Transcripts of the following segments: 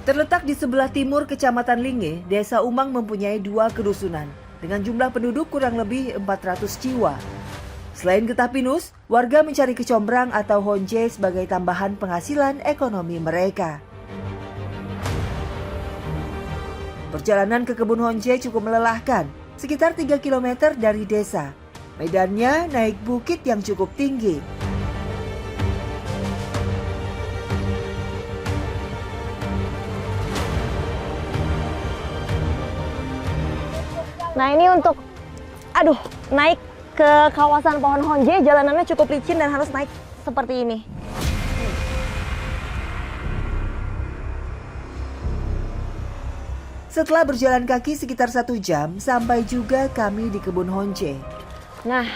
Terletak di sebelah timur Kecamatan Linge, Desa Umang mempunyai 2 kedusunan dengan jumlah penduduk kurang lebih 400 jiwa. Selain getah pinus, warga mencari kecombrang atau honje sebagai tambahan penghasilan ekonomi mereka. Perjalanan ke kebun honje cukup melelahkan, sekitar 3 km dari desa. Medannya naik bukit yang cukup tinggi. Nah ini untuk, naik ke kawasan pohon honje, jalanannya cukup licin dan harus naik seperti ini. Setelah berjalan kaki sekitar 1 jam, sampai juga kami di kebun honje. Nah,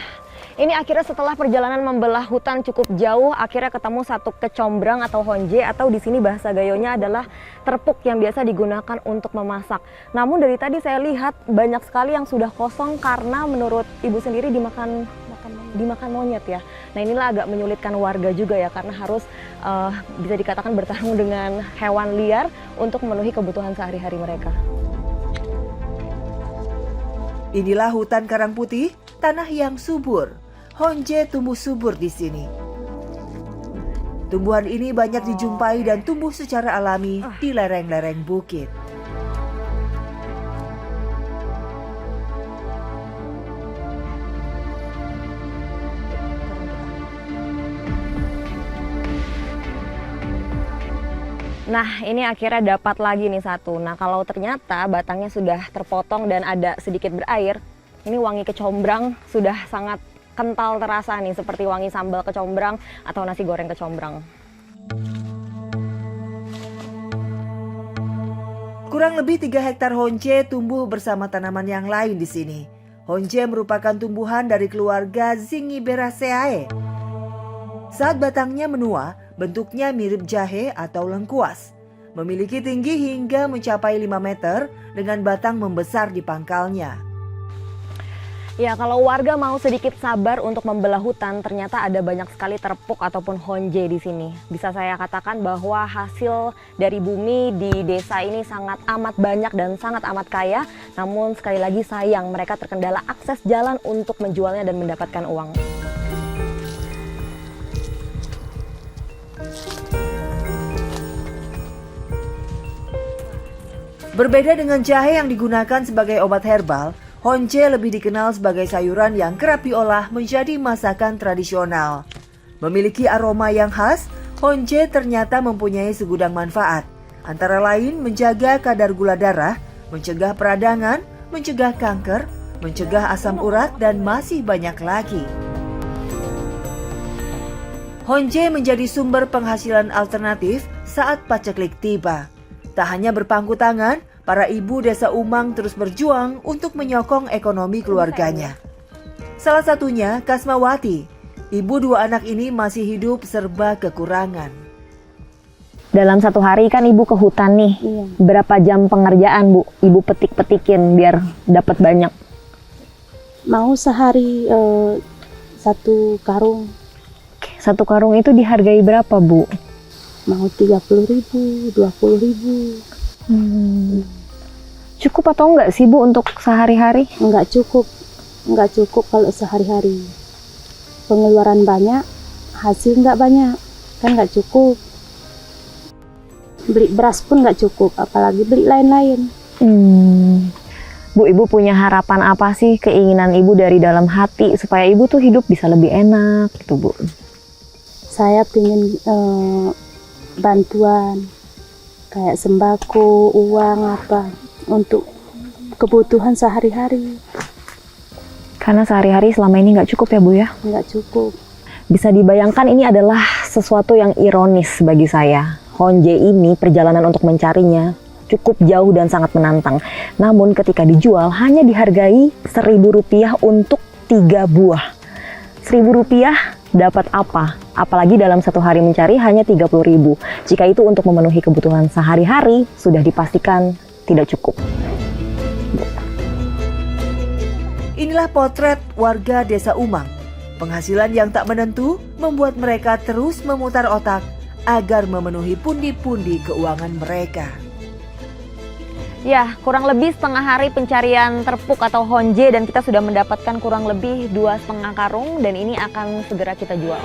ini akhirnya setelah perjalanan membelah hutan cukup jauh, akhirnya ketemu satu kecombrang atau honje, atau di sini bahasa Gayonya adalah terpuk yang biasa digunakan untuk memasak. Namun dari tadi saya lihat banyak sekali yang sudah kosong karena menurut ibu sendiri dimakan monyet ya. Nah inilah agak menyulitkan warga juga ya, karena harus bisa dikatakan bertarung dengan hewan liar untuk memenuhi kebutuhan sehari-hari mereka. Inilah hutan karang putih, tanah yang subur. Honje tumbuh subur di sini. Tumbuhan ini banyak dijumpai dan tumbuh secara alami di lereng-lereng bukit. Nah ini akhirnya dapat lagi nih satu. Nah kalau ternyata batangnya sudah terpotong dan ada sedikit berair, ini wangi kecombrang sudah sangat kental terasa nih, seperti wangi sambal kecombrang atau nasi goreng kecombrang. Kurang lebih 3 hektar honje tumbuh bersama tanaman yang lain di sini. Honje merupakan tumbuhan dari keluarga Zingiberaceae. Saat batangnya menua, bentuknya mirip jahe atau lengkuas. Memiliki tinggi hingga mencapai 5 meter dengan batang membesar di pangkalnya. Ya, kalau warga mau sedikit sabar untuk membelah hutan, ternyata ada banyak sekali terpuk ataupun honje di sini. Bisa saya katakan bahwa hasil dari bumi di desa ini sangat amat banyak dan sangat amat kaya. Namun sekali lagi sayang, mereka terkendala akses jalan untuk menjualnya dan mendapatkan uang. Berbeda dengan jahe yang digunakan sebagai obat herbal, honje lebih dikenal sebagai sayuran yang kerap diolah menjadi masakan tradisional. Memiliki aroma yang khas, honje ternyata mempunyai segudang manfaat. Antara lain menjaga kadar gula darah, mencegah peradangan, mencegah kanker, mencegah asam urat, dan masih banyak lagi. Honje menjadi sumber penghasilan alternatif saat paceklik tiba. Tak hanya berpangku tangan, para ibu desa Umang terus berjuang untuk menyokong ekonomi keluarganya. Salah satunya Kasmawati. Ibu 2 anak ini masih hidup serba kekurangan. Dalam satu hari kan ibu ke hutan nih, berapa jam pengerjaan bu? Ibu petik-petikin biar dapat banyak. Mau sehari 1 karung. 1 karung itu dihargai berapa bu? Mau 30.000, 20.000. Cukup atau enggak sih bu untuk sehari-hari? Enggak cukup kalau sehari-hari. Pengeluaran banyak, hasil enggak banyak, kan enggak cukup. Beli beras pun enggak cukup, apalagi beli lain-lain. Bu, ibu punya harapan apa sih, keinginan ibu dari dalam hati supaya ibu tuh hidup bisa lebih enak gitu bu? Saya pengen bantuan kayak sembako, uang apa untuk kebutuhan sehari-hari. Karena sehari-hari selama ini nggak cukup ya bu ya? Nggak cukup. Bisa dibayangkan ini adalah sesuatu yang ironis bagi saya. Honje ini perjalanan untuk mencarinya cukup jauh dan sangat menantang. Namun ketika dijual hanya dihargai Rp1.000 untuk 3 buah. Rp1.000 dapat apa? Apalagi dalam 1 hari mencari hanya 30.000. Jika itu untuk memenuhi kebutuhan sehari-hari, sudah dipastikan tidak cukup. Inilah potret warga desa Umang. Penghasilan yang tak menentu membuat mereka terus memutar otak agar memenuhi pundi-pundi keuangan mereka. Ya, kurang lebih setengah hari pencarian terpuk atau honje dan kita sudah mendapatkan kurang lebih 2,5 karung dan ini akan segera kita jual.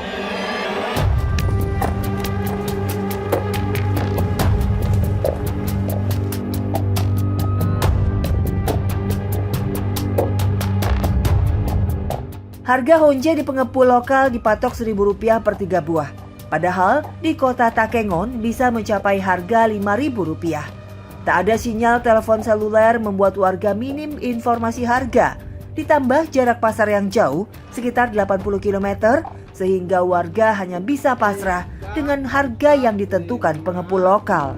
Harga honje di pengepul lokal dipatok Rp1.000 per 3 buah. Padahal di kota Takengon bisa mencapai harga Rp5.000. Tak ada sinyal telepon seluler membuat warga minim informasi harga. Ditambah jarak pasar yang jauh, sekitar 80 km, sehingga warga hanya bisa pasrah dengan harga yang ditentukan pengepul lokal.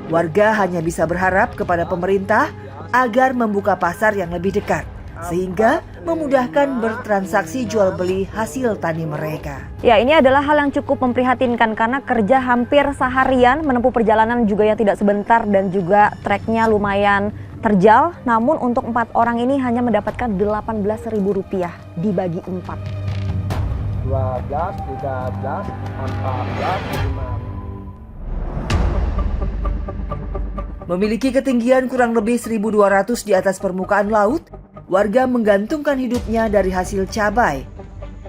Warga hanya bisa berharap kepada pemerintah agar membuka pasar yang lebih dekat, sehingga memudahkan bertransaksi jual beli hasil tani mereka. Ya, ini adalah hal yang cukup memprihatinkan karena kerja hampir seharian, menempuh perjalanan juga yang tidak sebentar dan juga treknya lumayan terjal. Namun untuk 4 orang ini hanya mendapatkan Rp18.000 dibagi 4. 12, 13, 14, 15. Memiliki ketinggian kurang lebih 1.200 di atas permukaan laut, warga menggantungkan hidupnya dari hasil cabai.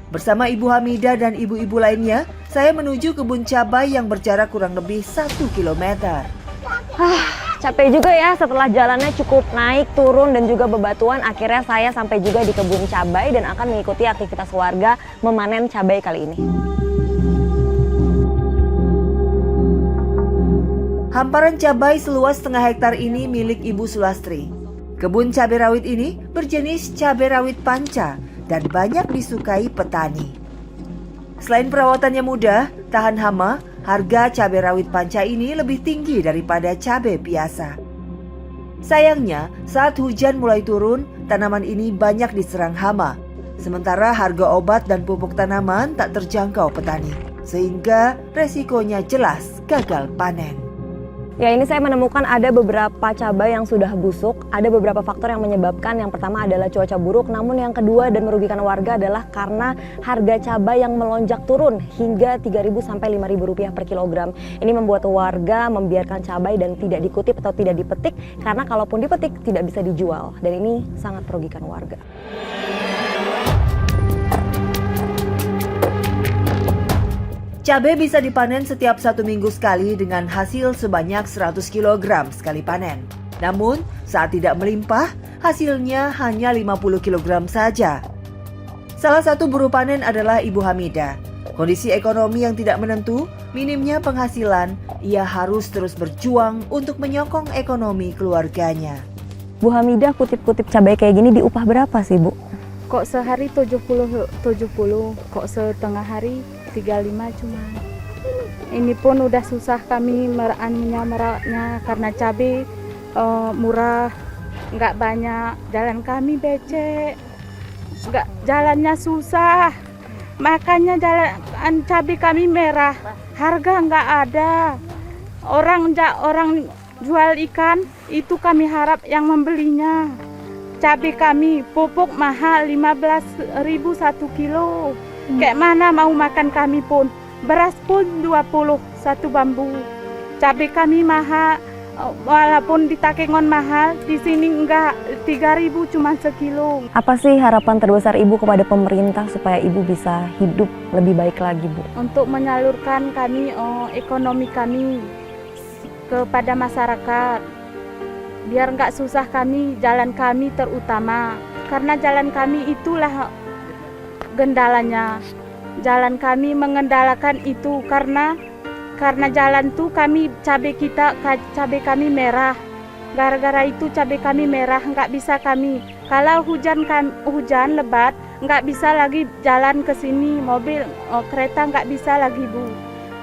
Bersama Ibu Hamidah dan ibu-ibu lainnya, saya menuju kebun cabai yang berjarak kurang lebih 1 km. Capek juga ya setelah jalannya cukup naik, turun dan juga bebatuan. Akhirnya saya sampai juga di kebun cabai dan akan mengikuti aktivitas warga memanen cabai kali ini. Hamparan cabai seluas setengah hektar ini milik Ibu Sulastri. Kebun cabai rawit ini berjenis cabai rawit panca dan banyak disukai petani. Selain perawatannya mudah, tahan hama, harga cabai rawit panca ini lebih tinggi daripada cabai biasa. Sayangnya, saat hujan mulai turun, tanaman ini banyak diserang hama. Sementara harga obat dan pupuk tanaman tak terjangkau petani, sehingga resikonya jelas gagal panen. Ya, ini saya menemukan ada beberapa cabai yang sudah busuk. Ada beberapa faktor yang menyebabkan. Yang pertama adalah cuaca buruk, namun yang kedua dan merugikan warga adalah karena harga cabai yang melonjak turun hingga Rp3.000 sampai Rp5.000 per kilogram. Ini membuat warga membiarkan cabai dan tidak dikutip atau tidak dipetik karena kalaupun dipetik tidak bisa dijual dan ini sangat merugikan warga. Cabai bisa dipanen setiap 1 minggu sekali dengan hasil sebanyak 100 kg sekali panen. Namun, saat tidak melimpah, hasilnya hanya 50 kg saja. Salah satu buruh panen adalah Ibu Hamidah. Kondisi ekonomi yang tidak menentu, minimnya penghasilan, ia harus terus berjuang untuk menyokong ekonomi keluarganya. Bu Hamidah, kutip-kutip cabai kayak gini diupah berapa sih, Bu? Kok sehari 70, kok setengah hari 35 cuma. Ini pun udah susah kami meraknya karena cabai murah, nggak banyak. Jalan kami becek, nggak, jalannya susah. Makanya jalan cabai kami merah, harga nggak ada. Orang jual ikan itu kami harap yang membelinya. Cabai kami pupuk mahal 15.000 1 kilo. Kayak mana mau makan kami pun. Beras pun 20 satu bambu. Cabai kami mahal, walaupun di Takengon mahal, di sini enggak, 3.000 cuma sekilo. Apa sih harapan terbesar Ibu kepada pemerintah supaya Ibu bisa hidup lebih baik lagi, Bu? Untuk menyalurkan kami ekonomi kami kepada masyarakat. Biar enggak susah kami, jalan kami terutama. Karena jalan kami itulah gendalanya. Jalan kami mengendalakan itu karena jalan tuh kami cabai kami merah. Gara-gara itu cabai kami merah, nggak bisa kami. Kalau hujan lebat, nggak bisa lagi jalan ke sini, mobil kereta nggak bisa lagi, Bu.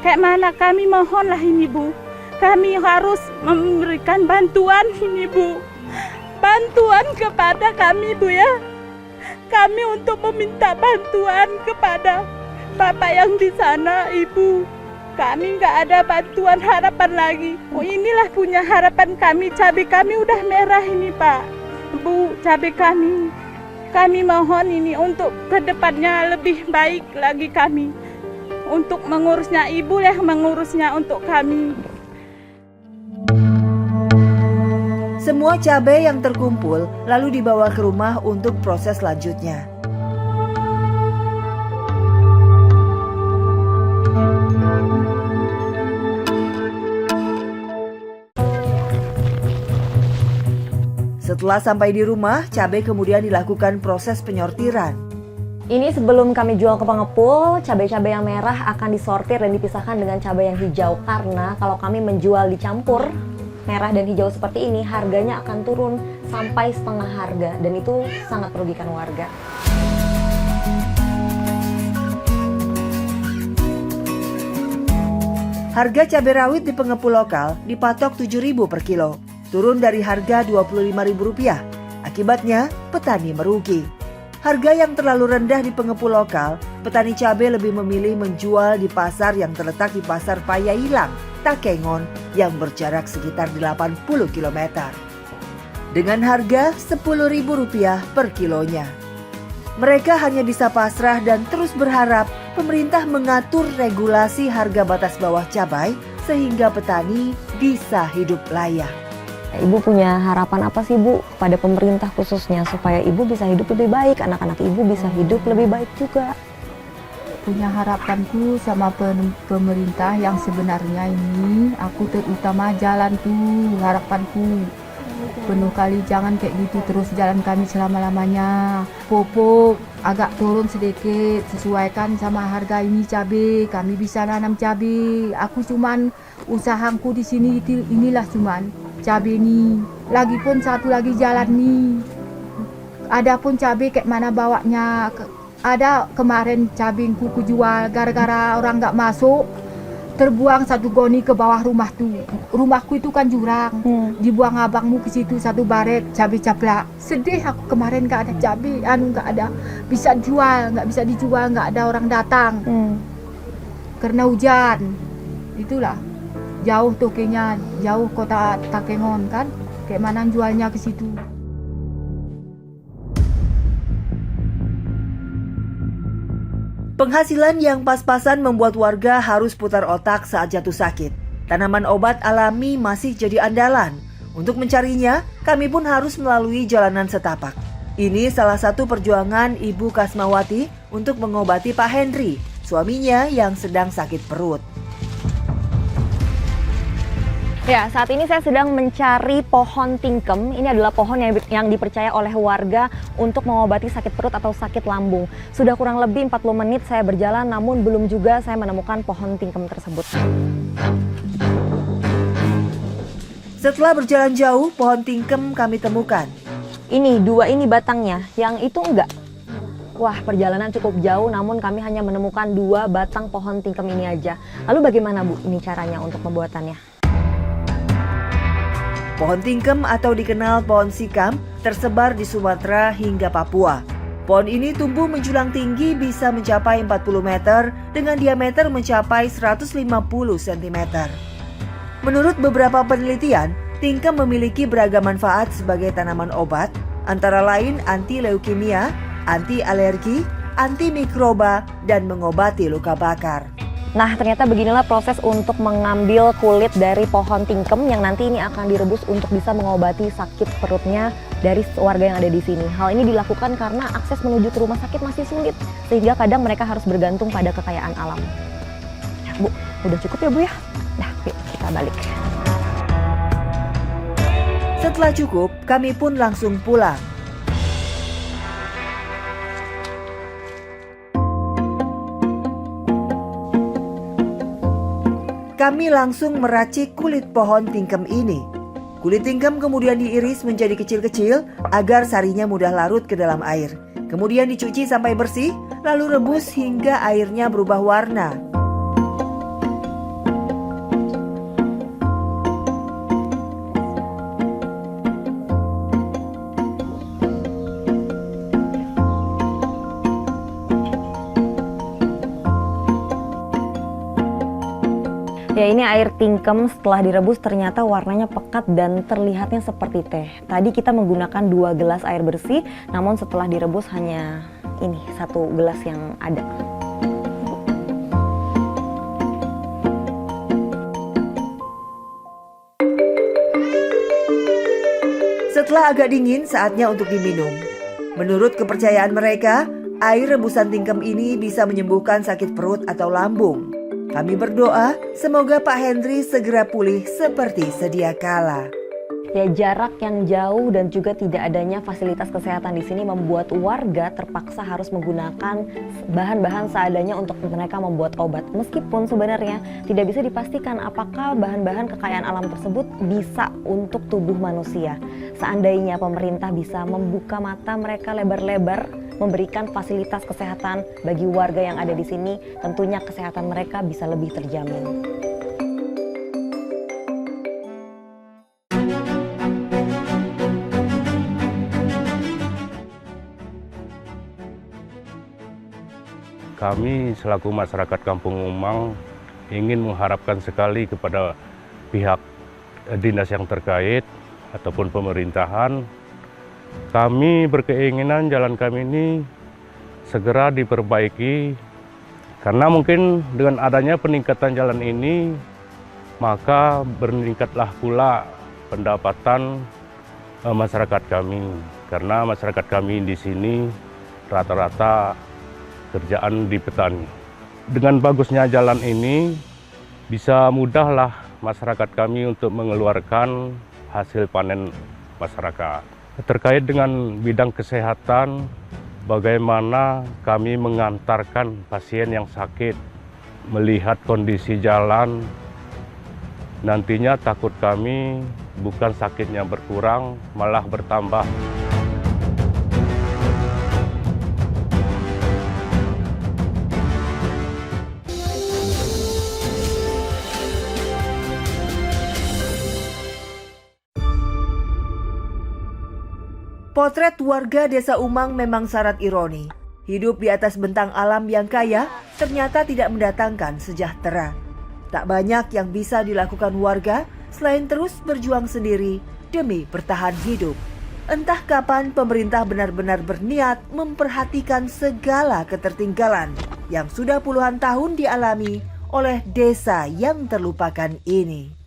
Kayak mana kami mohonlah ini, Bu. Kami harus memberikan bantuan ini, Bu. Bantuan kepada kami, Bu ya. Kami untuk meminta bantuan kepada Bapak yang di sana, Ibu. Kami nggak ada bantuan harapan lagi. Oh, inilah punya harapan kami. Cabai kami udah merah ini, Pak. Bu, cabai kami. Kami mohon ini untuk kedepannya lebih baik lagi kami. Untuk mengurusnya, Ibu yang mengurusnya untuk kami. Semua cabai yang terkumpul lalu dibawa ke rumah untuk proses selanjutnya. Setelah sampai di rumah, cabai kemudian dilakukan proses penyortiran. Ini sebelum kami jual ke pengepul, cabai-cabai yang merah akan disortir dan dipisahkan dengan cabai yang hijau. Karena kalau kami menjual dicampur, merah dan hijau seperti ini, harganya akan turun sampai setengah harga. Dan itu sangat merugikan warga. Harga cabai rawit di pengepul lokal dipatok Rp7.000 per kilo, turun dari harga Rp25.000. Akibatnya, petani merugi. Harga yang terlalu rendah di pengepul lokal, petani cabai lebih memilih menjual di pasar yang terletak di Pasar Payailang, Takengon, yang berjarak sekitar 80 km. Dengan harga Rp10.000 per kilonya. Mereka hanya bisa pasrah dan terus berharap pemerintah mengatur regulasi harga batas bawah cabai sehingga petani bisa hidup layak. Ibu punya harapan apa sih Bu kepada pemerintah khususnya supaya Ibu bisa hidup lebih baik, anak-anak Ibu bisa hidup lebih baik juga? Punya harapanku sama pemerintah yang sebenarnya ini, aku terutama jalan tuh harapanku. Penuh kali jangan kayak gitu terus jalan kami selama-lamanya. Pupuk agak turun sedikit, sesuaikan sama harga ini cabai. Kami bisa nanam cabai. Aku cuman usahaku di sini inilah cuman cabai ini. Lagipun satu lagi jalan nih. Ada pun cabai kayak mana bawanya. Ada kemarin cabai ku jual gara-gara orang nggak masuk. Terbuang satu goni ke bawah rumah tuh. Rumahku itu kan jurang. Dibuang abangmu ke situ satu baret cabai caplak. Sedih aku kemarin nggak ada cabai, nggak ada bisa jual, nggak bisa dijual, nggak ada orang datang. Karena hujan. Itulah jauh tokonya, jauh kota Takengon kan. Kayak mana jualnya ke situ. Penghasilan yang pas-pasan membuat warga harus putar otak saat jatuh sakit. Tanaman obat alami masih jadi andalan. Untuk mencarinya, kami pun harus melalui jalanan setapak. Ini salah satu perjuangan Ibu Kasmawati untuk mengobati Pak Henry, suaminya yang sedang sakit perut. Ya, saat ini saya sedang mencari pohon tingkem. Ini adalah pohon yang dipercaya oleh warga untuk mengobati sakit perut atau sakit lambung. Sudah kurang lebih 40 menit saya berjalan, namun belum juga saya menemukan pohon tingkem tersebut. Setelah berjalan jauh, pohon tingkem kami temukan. Ini, dua ini batangnya, yang itu enggak. Wah, perjalanan cukup jauh, namun kami hanya menemukan 2 batang pohon tingkem ini aja. Lalu bagaimana Bu, ini caranya untuk pembuatannya? Pohon tingkem atau dikenal pohon sikam tersebar di Sumatera hingga Papua. Pohon ini tumbuh menjulang tinggi bisa mencapai 40 meter dengan diameter mencapai 150 cm. Menurut beberapa penelitian, tingkem memiliki beragam manfaat sebagai tanaman obat, antara lain anti leukemia, anti alergi, anti mikroba, dan mengobati luka bakar. Nah, ternyata beginilah proses untuk mengambil kulit dari pohon tingkem yang nanti ini akan direbus untuk bisa mengobati sakit perutnya dari warga yang ada di sini. Hal ini dilakukan karena akses menuju ke rumah sakit masih sulit, sehingga kadang mereka harus bergantung pada kekayaan alam. Bu, udah cukup ya Bu ya? Nah, yuk kita balik. Setelah cukup, kami pun langsung pulang. Kami langsung meracik kulit pohon tingkem ini. Kulit tingkem kemudian diiris menjadi kecil-kecil agar sarinya mudah larut ke dalam air. Kemudian dicuci sampai bersih, lalu rebus hingga airnya berubah warna. Ya, ini air tingkem setelah direbus ternyata warnanya pekat dan terlihatnya seperti teh. Tadi kita menggunakan 2 gelas air bersih, namun setelah direbus hanya ini 1 gelas yang ada. Setelah agak dingin, saatnya untuk diminum. Menurut kepercayaan mereka, air rebusan tingkem ini bisa menyembuhkan sakit perut atau lambung. Kami berdoa semoga Pak Hendri segera pulih seperti sedia kala. Ya, jarak yang jauh dan juga tidak adanya fasilitas kesehatan di sini membuat warga terpaksa harus menggunakan bahan-bahan seadanya untuk mereka membuat obat. Meskipun sebenarnya tidak bisa dipastikan apakah bahan-bahan kekayaan alam tersebut bisa untuk tubuh manusia. Seandainya pemerintah bisa membuka mata mereka lebar-lebar, memberikan fasilitas kesehatan bagi warga yang ada di sini, tentunya kesehatan mereka bisa lebih terjamin. Kami selaku masyarakat Kampung Umang ingin mengharapkan sekali kepada pihak dinas yang terkait ataupun pemerintahan. Kami berkeinginan jalan kami ini segera diperbaiki karena mungkin dengan adanya peningkatan jalan ini maka meningkatlah pula pendapatan masyarakat kami, karena masyarakat kami di sini rata-rata kerjaan di petani. Dengan bagusnya jalan ini, bisa mudahlah masyarakat kami untuk mengeluarkan hasil panen masyarakat. Terkait dengan bidang kesehatan, bagaimana kami mengantarkan pasien yang sakit, melihat kondisi jalan, nantinya takut kami bukan sakitnya berkurang, malah bertambah. Potret warga Desa Umang memang syarat ironi. Hidup di atas bentang alam yang kaya ternyata tidak mendatangkan sejahtera. Tak banyak yang bisa dilakukan warga selain terus berjuang sendiri demi bertahan hidup. Entah kapan pemerintah benar-benar berniat memperhatikan segala ketertinggalan yang sudah puluhan tahun dialami oleh desa yang terlupakan ini.